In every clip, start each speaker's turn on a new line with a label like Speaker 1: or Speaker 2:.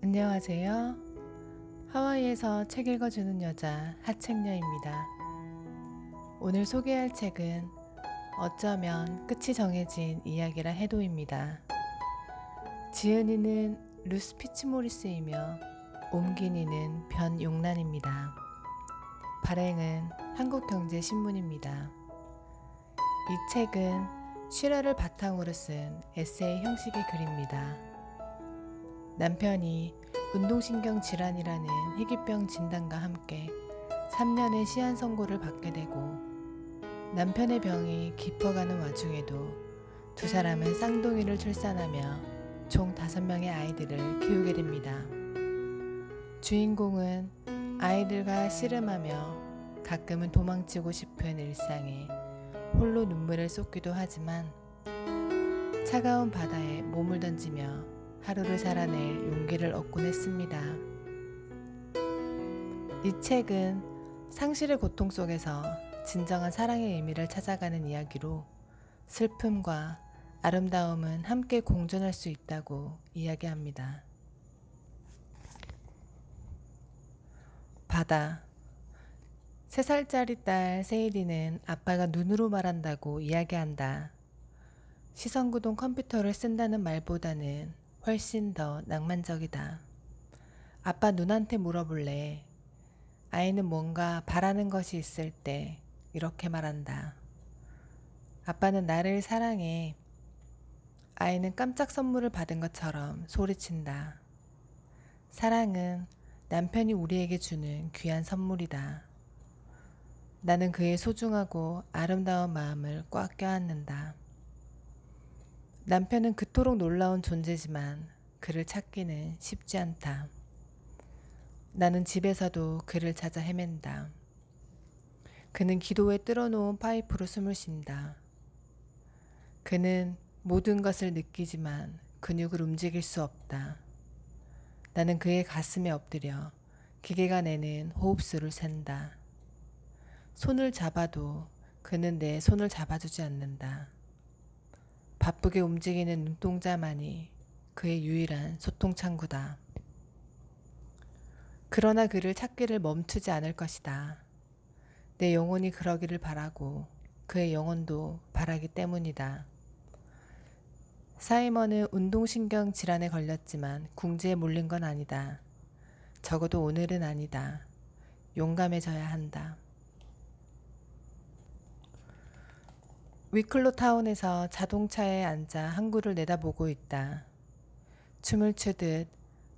Speaker 1: 안녕하세요. 하와이에서 책 읽어주는 여자 하책녀입니다. 오늘 소개할 책은 어쩌면 끝이 정해진 이야기라 해도입니다. 지은이는 루스 피츠모리스이며 옮긴 이는 변용란입니다. 발행은 한국경제신문입니다. 이 책은 실화를 바탕으로 쓴 에세이 형식의 글입니다. 남편이 운동신경 질환이라는 희귀병 진단과 함께 3년의 시한 선고를 받게 되고 남편의 병이 깊어가는 와중에도 두 사람은 쌍둥이를 출산하며 총 5명의 아이들을 키우게 됩니다. 주인공은 아이들과 씨름하며 가끔은 도망치고 싶은 일상에 홀로 눈물을 쏟기도 하지만 차가운 바다에 몸을 던지며 하루를 살아낼 용기를 얻곤 했습니다. 이 책은 상실의 고통 속에서 진정한 사랑의 의미를 찾아가는 이야기로 슬픔과 아름다움은 함께 공존할 수 있다고 이야기합니다. 바다. 3살짜리 딸 세일이는 아빠가 눈으로 말한다고 이야기한다. 시선구동 컴퓨터를 쓴다는 말보다는 훨씬 더 낭만적이다. 아빠 눈한테 물어볼래. 아이는 뭔가 바라는 것이 있을 때 이렇게 말한다. 아빠는 나를 사랑해. 아이는 깜짝 선물을 받은 것처럼 소리친다. 사랑은 남편이 우리에게 주는 귀한 선물이다. 나는 그의 소중하고 아름다운 마음을 꽉 껴안는다. 남편은 그토록 놀라운 존재지만 그를 찾기는 쉽지 않다. 나는 집에서도 그를 찾아 헤맨다. 그는 기도에 뚫어놓은 파이프로 숨을 쉰다. 그는 모든 것을 느끼지만 근육을 움직일 수 없다. 나는 그의 가슴에 엎드려 기계가 내는 호흡수를 샌다. 손을 잡아도 그는 내 손을 잡아주지 않는다. 바쁘게 움직이는 눈동자만이 그의 유일한 소통 창구다. 그러나 그를 찾기를 멈추지 않을 것이다. 내 영혼이 그러기를 바라고 그의 영혼도 바라기 때문이다. 사이먼은 운동신경 질환에 걸렸지만 궁지에 몰린 건 아니다. 적어도 오늘은 아니다. 용감해져야 한다. 위클로 타운에서 자동차에 앉아 항구를 내다보고 있다. 춤을 추듯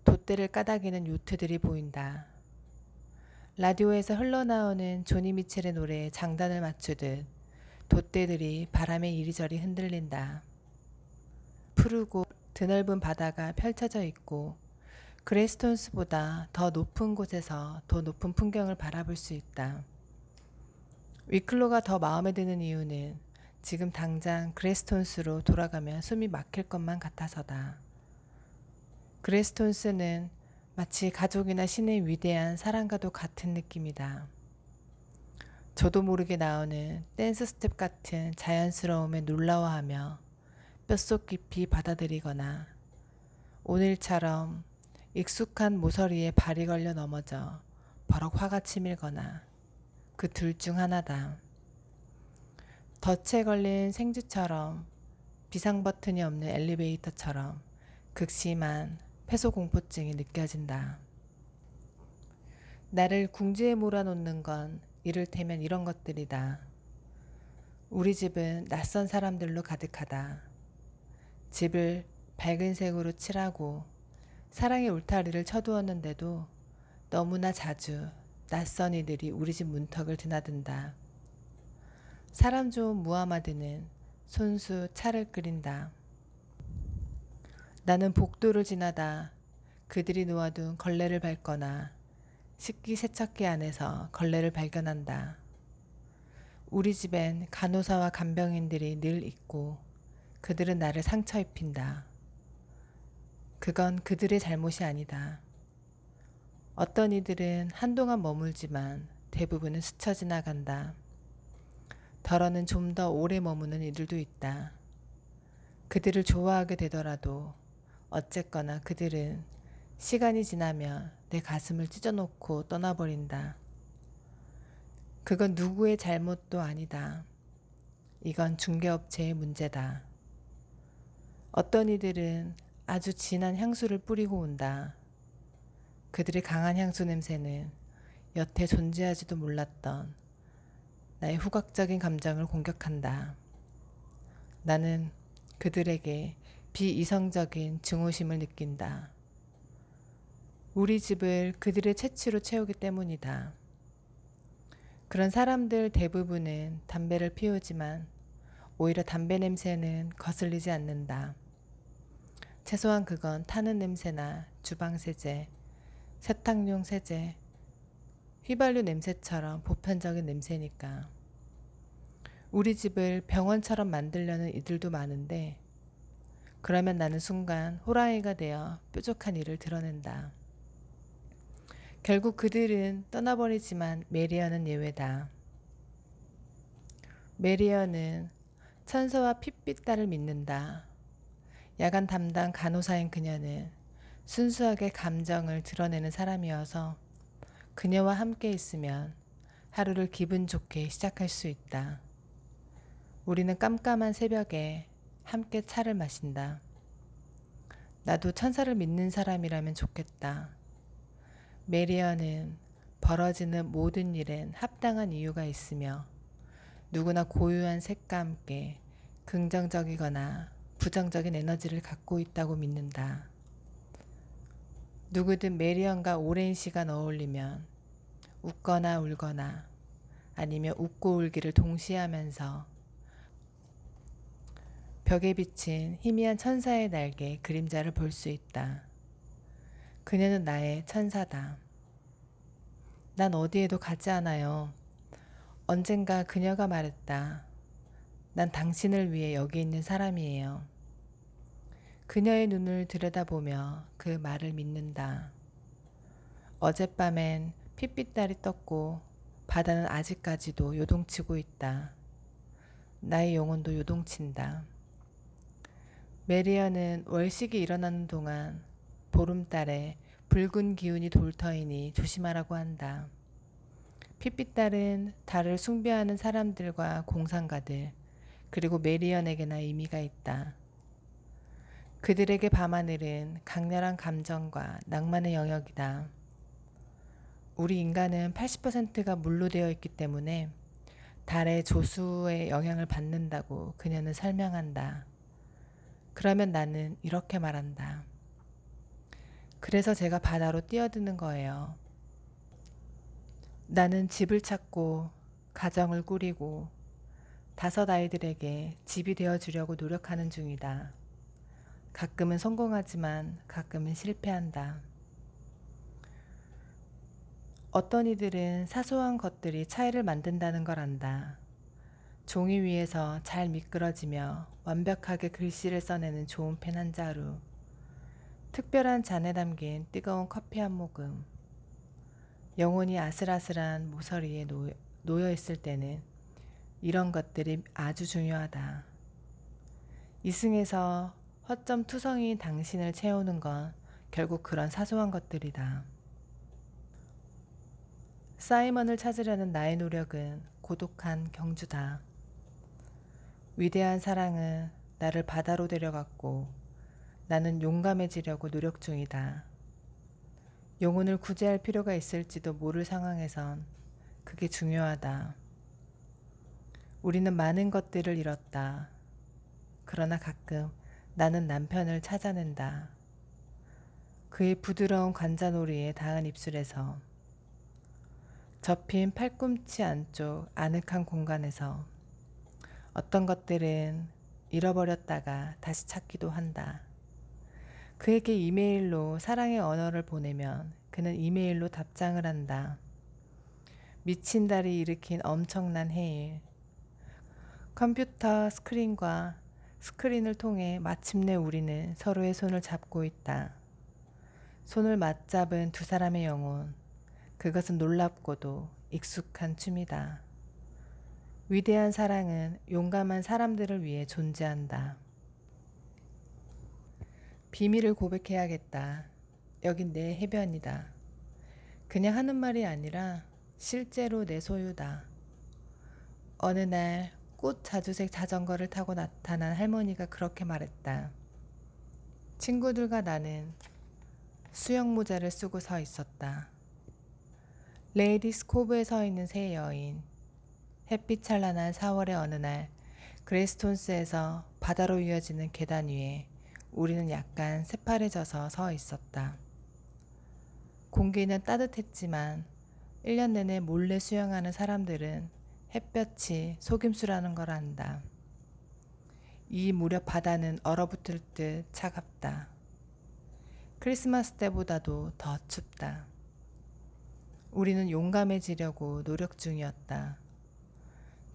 Speaker 1: 돛대를 까닥이는 요트들이 보인다. 라디오에서 흘러나오는 조니 미첼의 노래에 장단을 맞추듯 돛대들이 바람에 이리저리 흔들린다. 푸르고 드넓은 바다가 펼쳐져 있고 그레스톤스보다 더 높은 곳에서 더 높은 풍경을 바라볼 수 있다. 위클로가 더 마음에 드는 이유는 지금 당장 그레스톤스로 돌아가면 숨이 막힐 것만 같아서다. 그레스톤스는 마치 가족이나 신의 위대한 사랑과도 같은 느낌이다. 저도 모르게 나오는 댄스 스텝 같은 자연스러움에 놀라워하며 뼛속 깊이 받아들이거나 오늘처럼 익숙한 모서리에 발이 걸려 넘어져 버럭 화가 치밀거나 그 둘 중 하나다. 덫에 걸린 생쥐처럼 비상 버튼이 없는 엘리베이터처럼 극심한 폐소공포증이 느껴진다. 나를 궁지에 몰아놓는 건 이를테면 이런 것들이다. 우리 집은 낯선 사람들로 가득하다. 집을 밝은 색으로 칠하고 사랑의 울타리를 쳐두었는데도 너무나 자주 낯선 이들이 우리 집 문턱을 드나든다. 사람 좋은 무하마드는 손수 차를 끓인다. 나는 복도를 지나다 그들이 놓아둔 걸레를 밟거나 식기세척기 안에서 걸레를 발견한다. 우리 집엔 간호사와 간병인들이 늘 있고 그들은 나를 상처 입힌다. 그건 그들의 잘못이 아니다. 어떤 이들은 한동안 머물지만 대부분은 스쳐 지나간다. 더러는 좀 더 오래 머무는 이들도 있다. 그들을 좋아하게 되더라도 어쨌거나 그들은 시간이 지나면 내 가슴을 찢어놓고 떠나버린다. 그건 누구의 잘못도 아니다. 이건 중개업체의 문제다. 어떤 이들은 아주 진한 향수를 뿌리고 온다. 그들의 강한 향수 냄새는 여태 존재하지도 몰랐던 나의 후각적인 감정을 공격한다. 나는 그들에게 비이성적인 증오심을 느낀다. 우리 집을 그들의 채취로 채우기 때문이다. 그런 사람들 대부분은 담배를 피우지만 오히려 담배 냄새는 거슬리지 않는다. 최소한 그건 타는 냄새나 주방 세제, 세탁용 세제, 휘발유 냄새처럼 보편적인 냄새니까. 우리 집을 병원처럼 만들려는 이들도 많은데 그러면 나는 순간 호랑이가 되어 뾰족한 이를 드러낸다. 결국 그들은 떠나버리지만 메리어는 예외다. 메리어는 천사와 핏빛 딸을 믿는다. 야간 담당 간호사인 그녀는 순수하게 감정을 드러내는 사람이어서 그녀와 함께 있으면 하루를 기분 좋게 시작할 수 있다. 우리는 깜깜한 새벽에 함께 차를 마신다. 나도 천사를 믿는 사람이라면 좋겠다. 메리어는 벌어지는 모든 일엔 합당한 이유가 있으며 누구나 고유한 색과 함께 긍정적이거나 부정적인 에너지를 갖고 있다고 믿는다. 누구든 메리언과 오랜 시간 어울리면 웃거나 울거나 아니면 웃고 울기를 동시에 하면서 벽에 비친 희미한 천사의 날개 그림자를 볼 수 있다. 그녀는 나의 천사다. 난 어디에도 가지 않아요. 언젠가 그녀가 말했다. 난 당신을 위해 여기 있는 사람이에요. 그녀의 눈을 들여다보며 그 말을 믿는다. 어젯밤엔 핏빛달이 떴고 바다는 아직까지도 요동치고 있다. 나의 영혼도 요동친다. 메리어는 월식이 일어나는 동안 보름달에 붉은 기운이 돌 터이니 조심하라고 한다. 핏빛달은 달을 숭배하는 사람들과 공상가들 그리고 메리언에게나 의미가 있다. 그들에게 밤하늘은 강렬한 감정과 낭만의 영역이다. 우리 인간은 80%가 물로 되어 있기 때문에 달의 조수의 영향을 받는다고 그녀는 설명한다. 그러면 나는 이렇게 말한다. 그래서 제가 바다로 뛰어드는 거예요. 나는 집을 찾고 가정을 꾸리고 5 아이들에게 집이 되어주려고 노력하는 중이다. 가끔은 성공하지만 가끔은 실패한다. 어떤 이들은 사소한 것들이 차이를 만든다는 걸 안다. 종이 위에서 잘 미끄러지며 완벽하게 글씨를 써내는 좋은 펜 한 자루, 특별한 잔에 담긴 뜨거운 커피 한 모금, 영혼이 아슬아슬한 모서리에 놓여 있을 때는 이런 것들이 아주 중요하다. 이승에서 허점 투성이인 당신을 채우는 건 결국 그런 사소한 것들이다. 사이먼을 찾으려는 나의 노력은 고독한 경주다. 위대한 사랑은 나를 바다로 데려갔고 나는 용감해지려고 노력 중이다. 영혼을 구제할 필요가 있을지도 모를 상황에선 그게 중요하다. 우리는 많은 것들을 잃었다. 그러나 가끔 나는 남편을 찾아낸다. 그의 부드러운 관자놀이에 닿은 입술에서 접힌 팔꿈치 안쪽 아늑한 공간에서 어떤 것들은 잃어버렸다가 다시 찾기도 한다. 그에게 이메일로 사랑의 언어를 보내면 그는 이메일로 답장을 한다. 미친 달이 일으킨 엄청난 해일. 컴퓨터 스크린과 스크린을 통해 마침내 우리는 서로의 손을 잡고 있다. 손을 맞잡은 2 사람의 영혼. 그것은 놀랍고도 익숙한 춤이다. 위대한 사랑은 용감한 사람들을 위해 존재한다. 비밀을 고백해야겠다. 여긴 내 해변이다. 그냥 하는 말이 아니라 실제로 내 소유다. 어느 날 꽃 자주색 자전거를 타고 나타난 할머니가 그렇게 말했다. 친구들과 나는 수영 모자를 쓰고 서 있었다. 레이디스 코브에 서 있는 세 여인. 햇빛 찬란한 4월의 어느 날 그레이스톤스에서 바다로 이어지는 계단 위에 우리는 약간 새파래져서 서 있었다. 공기는 따뜻했지만 1년 내내 몰래 수영하는 사람들은 햇볕이 속임수라는 걸 안다. 이 무렵 바다는 얼어붙을 듯 차갑다. 크리스마스 때보다도 더 춥다. 우리는 용감해지려고 노력 중이었다.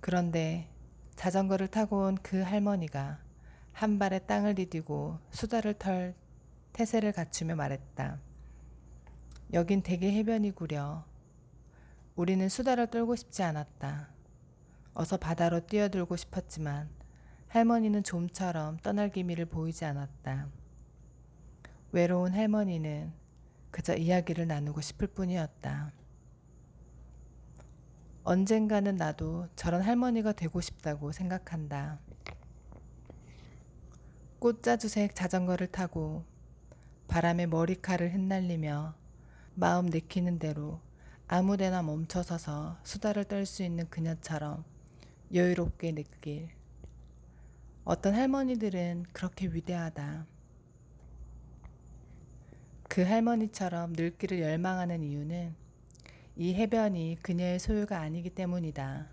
Speaker 1: 그런데 자전거를 타고 온 그 할머니가 한 발에 땅을 디디고 수다를 털 태세를 갖추며 말했다. 여긴 대게 해변이구려. 우리는 수다를 떨고 싶지 않았다. 어서 바다로 뛰어들고 싶었지만 할머니는 좀처럼 떠날 기미를 보이지 않았다. 외로운 할머니는 그저 이야기를 나누고 싶을 뿐이었다. 언젠가는 나도 저런 할머니가 되고 싶다고 생각한다. 꽃자주색 자전거를 타고 바람에 머리칼을 흩날리며 마음 내키는 대로 아무데나 멈춰서서 수다를 떨 수 있는 그녀처럼 여유롭게 느낄. 어떤 할머니들은 그렇게 위대하다. 그 할머니처럼 늙기를 열망하는 이유는 이 해변이 그녀의 소유가 아니기 때문이다.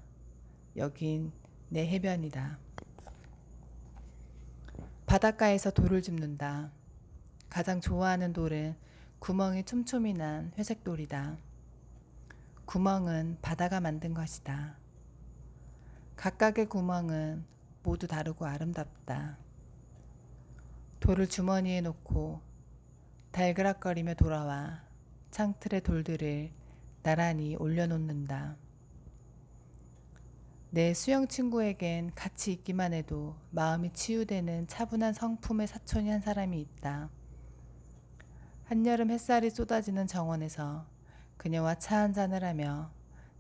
Speaker 1: 여긴 내 해변이다. 바닷가에서 돌을 줍는다. 가장 좋아하는 돌은 구멍이 촘촘히 난 회색 돌이다. 구멍은 바다가 만든 것이다. 각각의 구멍은 모두 다르고 아름답다. 돌을 주머니에 놓고 달그락거리며 돌아와 창틀의 돌들을 나란히 올려놓는다. 내 수영 친구에겐 같이 있기만 해도 마음이 치유되는 차분한 성품의 사촌이 한 사람이 있다. 한여름 햇살이 쏟아지는 정원에서 그녀와 차 한잔을 하며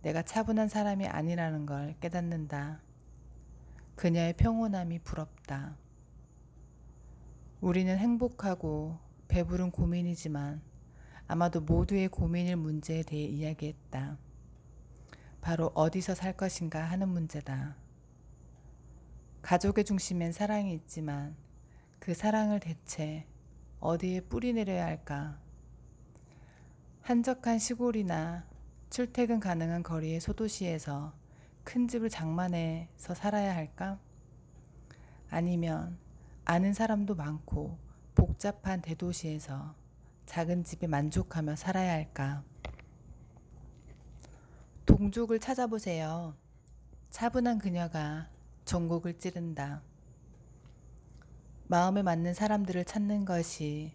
Speaker 1: 내가 차분한 사람이 아니라는 걸 깨닫는다. 그녀의 평온함이 부럽다. 우리는 행복하고 배부른 고민이지만 아마도 모두의 고민일 문제에 대해 이야기했다. 바로 어디서 살 것인가 하는 문제다. 가족의 중심엔 사랑이 있지만 그 사랑을 대체 어디에 뿌리 내려야 할까? 한적한 시골이나 출퇴근 가능한 거리의 소도시에서 큰 집을 장만해서 살아야 할까? 아니면 아는 사람도 많고 복잡한 대도시에서 작은 집에 만족하며 살아야 할까? 동족을 찾아보세요. 차분한 그녀가 전곡을 찌른다. 마음에 맞는 사람들을 찾는 것이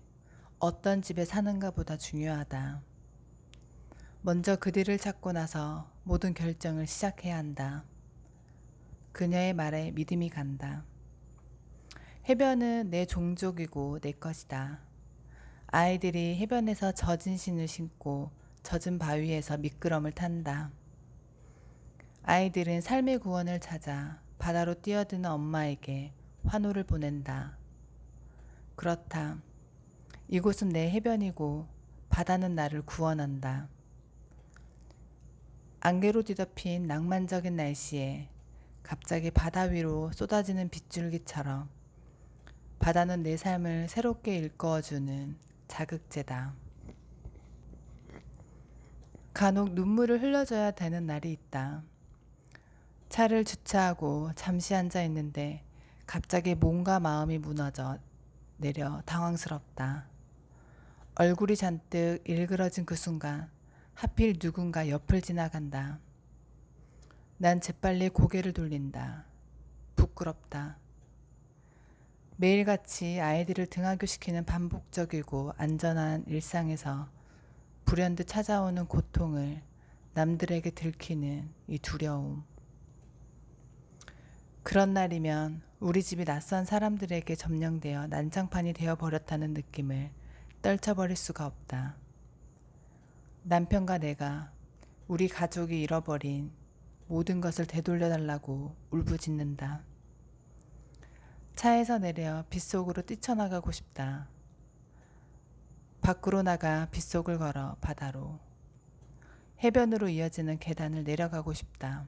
Speaker 1: 어떤 집에 사는가 보다 중요하다. 먼저 그들을 찾고 나서 모든 결정을 시작해야 한다. 그녀의 말에 믿음이 간다. 해변은 내 종족이고 내 것이다. 아이들이 해변에서 젖은 신을 신고 젖은 바위에서 미끄럼을 탄다. 아이들은 삶의 구원을 찾아 바다로 뛰어드는 엄마에게 환호를 보낸다. 그렇다. 이곳은 내 해변이고 바다는 나를 구원한다. 안개로 뒤덮인 낭만적인 날씨에 갑자기 바다 위로 쏟아지는 빗줄기처럼 바다는 내 삶을 새롭게 일깨워주는 자극제다. 간혹 눈물을 흘려줘야 되는 날이 있다. 차를 주차하고 잠시 앉아 있는데 갑자기 몸과 마음이 무너져 내려 당황스럽다. 얼굴이 잔뜩 일그러진 그 순간 하필 누군가 옆을 지나간다. 난 재빨리 고개를 돌린다. 부끄럽다. 매일같이 아이들을 등하교시키는 반복적이고 안전한 일상에서 불현듯 찾아오는 고통을 남들에게 들키는 이 두려움. 그런 날이면 우리 집이 낯선 사람들에게 점령되어 난장판이 되어버렸다는 느낌을 떨쳐버릴 수가 없다. 남편과 내가 우리 가족이 잃어버린 모든 것을 되돌려달라고 울부짖는다. 차에서 내려 빗속으로 뛰쳐나가고 싶다. 밖으로 나가 빗속을 걸어 바다로, 해변으로 이어지는 계단을 내려가고 싶다.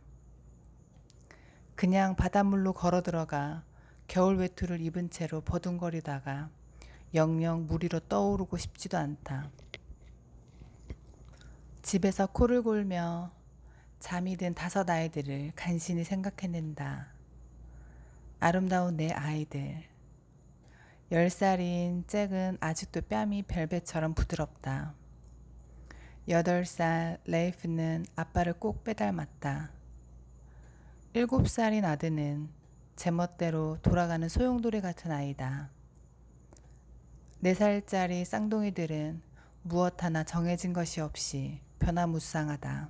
Speaker 1: 그냥 바닷물로 걸어 들어가 겨울 외투를 입은 채로 버둥거리다가 영영 물 위로 떠오르고 싶지도 않다. 집에서 코를 골며 잠이 든 5 아이들을 간신히 생각해낸다. 아름다운 내 아이들. 10살인 잭은 아직도 뺨이 벨벳처럼 부드럽다. 8살 레이프는 아빠를 꼭 빼닮았다. 7살인 아드는 제멋대로 돌아가는 소용돌이 같은 아이다. 4살짜리 쌍둥이들은 무엇 하나 정해진 것이 없이 변화무쌍하다.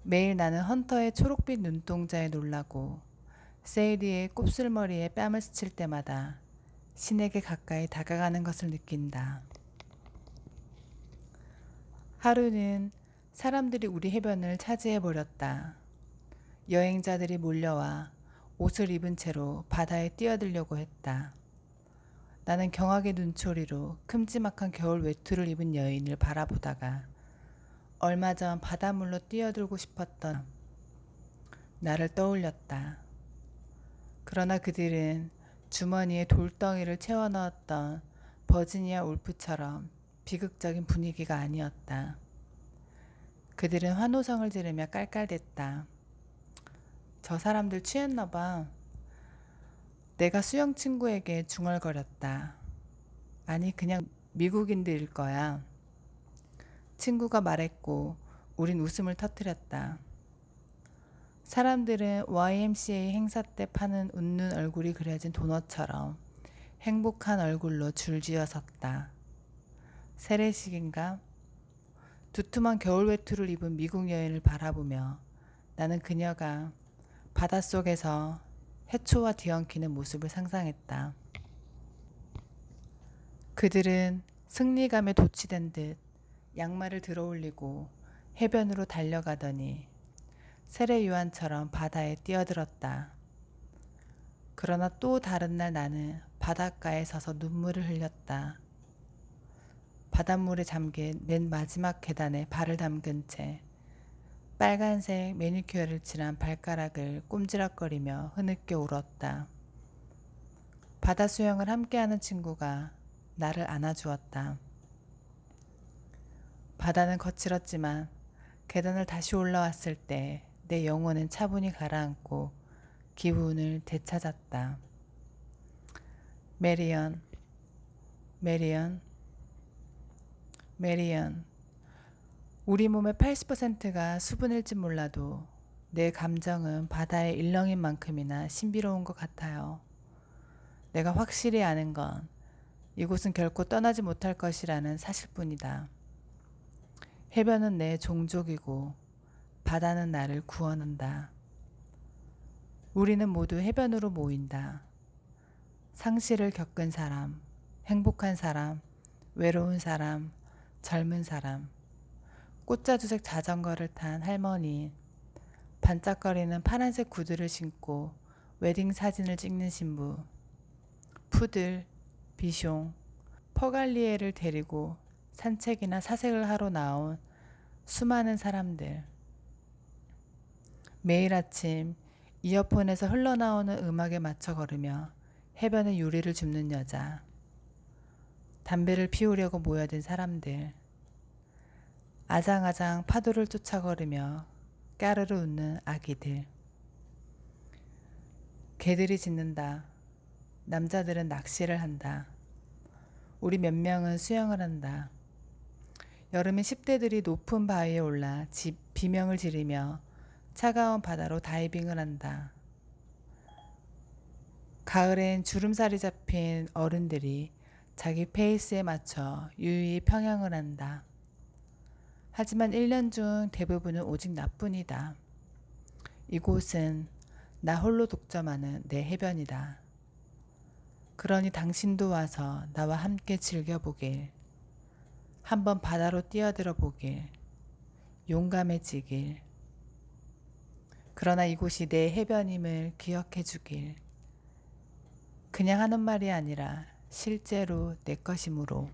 Speaker 1: 매일 나는 헌터의 초록빛 눈동자에 놀라고 세이디의 곱슬머리에 뺨을 스칠 때마다 신에게 가까이 다가가는 것을 느낀다. 하루는 사람들이 우리 해변을 차지해버렸다. 여행자들이 몰려와 옷을 입은 채로 바다에 뛰어들려고 했다. 나는 경악의 눈초리로 큼지막한 겨울 외투를 입은 여인을 바라보다가 얼마 전 바닷물로 뛰어들고 싶었던 나를 떠올렸다. 그러나 그들은 주머니에 돌덩이를 채워 넣었던 버지니아 울프처럼 비극적인 분위기가 아니었다. 그들은 환호성을 지르며 깔깔댔다. 저 사람들 취했나 봐. 내가 수영 친구에게 중얼거렸다. 아니, 그냥 미국인들일 거야. 친구가 말했고 우린 웃음을 터뜨렸다. 사람들은 YMCA 행사 때 파는 웃는 얼굴이 그려진 도넛처럼 행복한 얼굴로 줄지어 섰다. 세례식인가? 두툼한 겨울 외투를 입은 미국 여인을 바라보며 나는 그녀가 바닷속에서 해초와 뒤엉키는 모습을 상상했다. 그들은 승리감에 도취된 듯 양말을 들어올리고 해변으로 달려가더니 세례 요한처럼 바다에 뛰어들었다. 그러나 또 다른 날 나는 바닷가에 서서 눈물을 흘렸다. 바닷물에 잠긴 맨 마지막 계단에 발을 담근 채 빨간색 매니큐어를 칠한 발가락을 꼼지락거리며 흐느껴 울었다. 바다 수영을 함께하는 친구가 나를 안아주었다. 바다는 거칠었지만 계단을 다시 올라왔을 때 내 영혼은 차분히 가라앉고 기운을 되찾았다. 메리언, 메리언, 메리언. 우리 몸의 80%가 수분일지 몰라도 내 감정은 바다의 일렁인 만큼이나 신비로운 것 같아요. 내가 확실히 아는 건 이곳은 결코 떠나지 못할 것이라는 사실뿐이다. 해변은 내 종족이고 바다는 나를 구원한다. 우리는 모두 해변으로 모인다. 상실을 겪은 사람, 행복한 사람, 외로운 사람, 젊은 사람, 꽃자주색 자전거를 탄 할머니, 반짝거리는 파란색 구두를 신고 웨딩 사진을 찍는 신부, 푸들, 비숑, 퍼갈리에를 데리고 산책이나 사색을 하러 나온 수많은 사람들. 매일 아침 이어폰에서 흘러나오는 음악에 맞춰 걸으며 해변의 유리를 줍는 여자. 담배를 피우려고 모여든 사람들. 아장아장 파도를 쫓아 걸으며 까르르 웃는 아기들. 개들이 짖는다. 남자들은 낚시를 한다. 우리 몇 명은 수영을 한다. 여름엔 10대들이 높은 바위에 올라 비명을 지르며 차가운 바다로 다이빙을 한다. 가을엔 주름살이 잡힌 어른들이 자기 페이스에 맞춰 유유히 평양을 한다. 하지만 1년 중 대부분은 오직 나뿐이다. 이곳은 나 홀로 독점하는 내 해변이다. 그러니 당신도 와서 나와 함께 즐겨보길. 한번 바다로 뛰어들어 보길. 용감해지길. 그러나 이곳이 내 해변임을 기억해 주길. 그냥 하는 말이 아니라 실제로 내 것이므로.